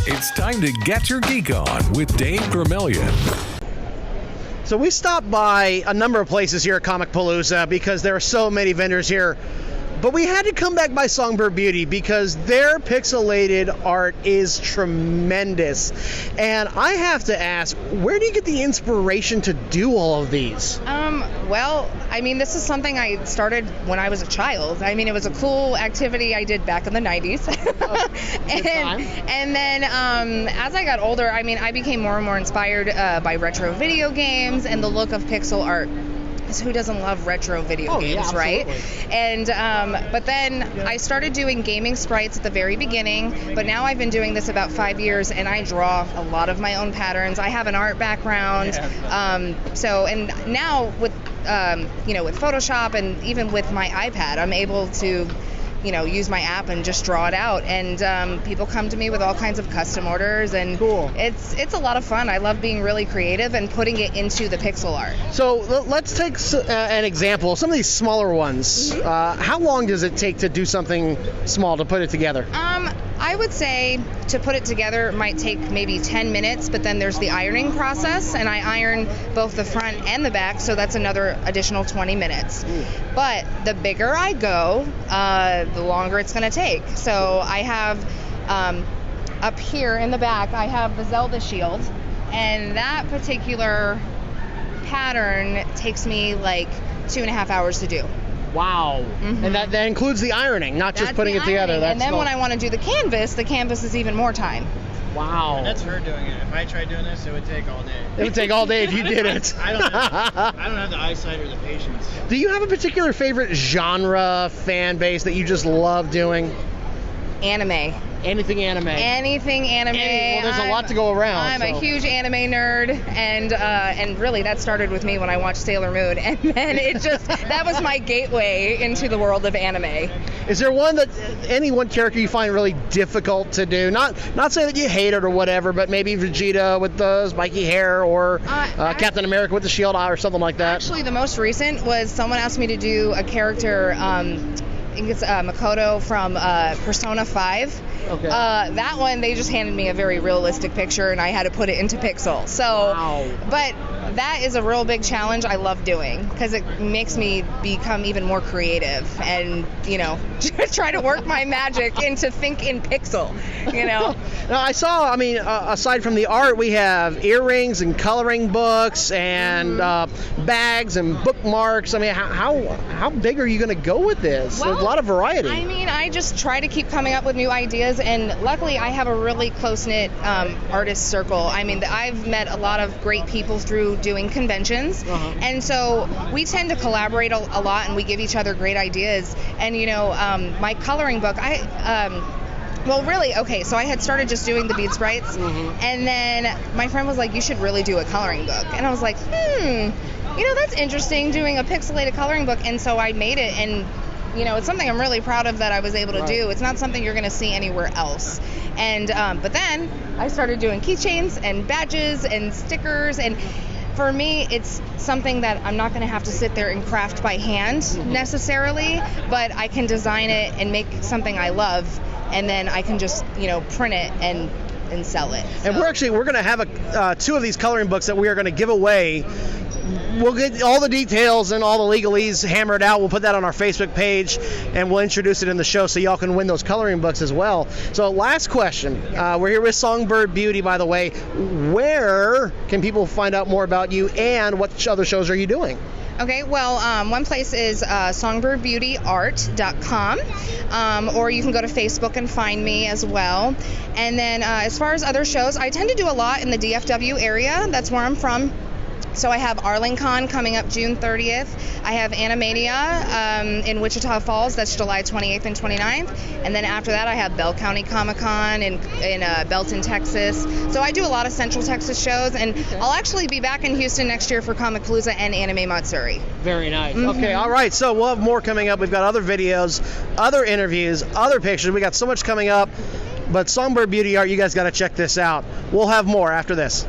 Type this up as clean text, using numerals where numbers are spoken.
It's time to get your geek on with Dave Vermillion. So we stopped by a number of places here at Comicpalooza because there are so many vendors here. But we had to come back by Songbird Beauty because their pixelated art is tremendous. And I have to ask, where do you get the inspiration to do all of these? Well, I mean, this is something I started when I was a child. I mean, it was a cool activity I did back in the 90s. and then as I got older, I mean, I became more and more inspired by retro video games and the look of pixel art. Who doesn't love retro video games, yeah, right? And but then I started doing gaming sprites at the very beginning, but now I've been doing this about 5 years, and I draw a lot of my own patterns. I have an art background, and now with with Photoshop and even with my iPad, I'm able to use my app and just draw it out, and people come to me with all kinds of custom orders, and cool. It's a lot of fun. I love being really creative and putting it into the pixel art. So let's take an example. Some of these smaller ones. Mm-hmm. How long does it take to do something small, to put it together? I would say to put it together might take maybe 10 minutes, but then there's the ironing process, and I iron both the front and the back, so that's another additional 20 minutes. But the bigger I go, the longer it's going to take. So I have up here in the back, I have the Zelda shield, and that particular pattern takes me like 2.5 hours to do. Wow. Mm-hmm. And that includes the ironing, not just putting it together. And then when I want to do the canvas is even more time. Wow. And that's her doing it. If I tried doing this, it would take all day. It would take all day if you did it. I don't have the eyesight or the patience. Do you have a particular favorite genre, fan base that you just love doing? Anime. Anything anime. Well, there's a lot to go around. I'm a huge anime nerd, and really that started with me when I watched Sailor Moon, and then that was my gateway into the world of anime. Is there any one character you find really difficult to do? Not saying that you hate it or whatever, but maybe Vegeta with the spiky hair, or Captain America with the shield eye, or something like that. Actually, the most recent was someone asked me to do a character. I think it's Makoto from Persona 5. Okay. That one, they just handed me a very realistic picture, and I had to put it into pixel. So, wow. But that is a real big challenge I love doing, because it makes me become even more creative and, try to work my magic into think in pixel, Now, I saw, aside from the art, we have earrings and coloring books and bags and bookmarks. How big are you going to go with this? Well, there's a lot of variety. I just try to keep coming up with new ideas, and luckily I have a really close-knit artist circle. I've met a lot of great people through doing conventions, and so we tend to collaborate a lot, and we give each other great ideas. And my coloring book, so I had started just doing the bead sprites, and then my friend was like, you should really do a coloring book. And I was like, that's interesting, doing a pixelated coloring book. And so I made it, and it's something I'm really proud of that I was able to do. It's not something you're going to see anywhere else. And but then I started doing keychains and badges and stickers, and for me, it's something that I'm not going to have to sit there and craft by hand necessarily, but I can design it and make something I love, and then I can just, print it and sell it. So. And we're going to have 2 of these coloring books that we are going to give away. We'll get all the details and all the legalese hammered out. We'll put that on our Facebook page, and we'll introduce it in the show so y'all can win those coloring books as well. So last question. We're here with Songbird Beauty, by the way. Where can people find out more about you, and what other shows are you doing? Okay, well, one place is songbirdbeautyart.com, or you can go to Facebook and find me as well. And then as far as other shows, I tend to do a lot in the DFW area. That's where I'm from. So I have ArlingCon coming up June 30th. I have Animania in Wichita Falls. That's July 28th and 29th. And then after that, I have Bell County Comic Con in Belton, Texas. So I do a lot of Central Texas shows, and I'll actually be back in Houston next year for Comicpalooza and Anime Matsuri. Very nice. Okay, all right. So we'll have more coming up. We've got other videos, other interviews, other pictures. We got so much coming up. But Songbird Beauty Art, you guys got to check this out. We'll have more after this.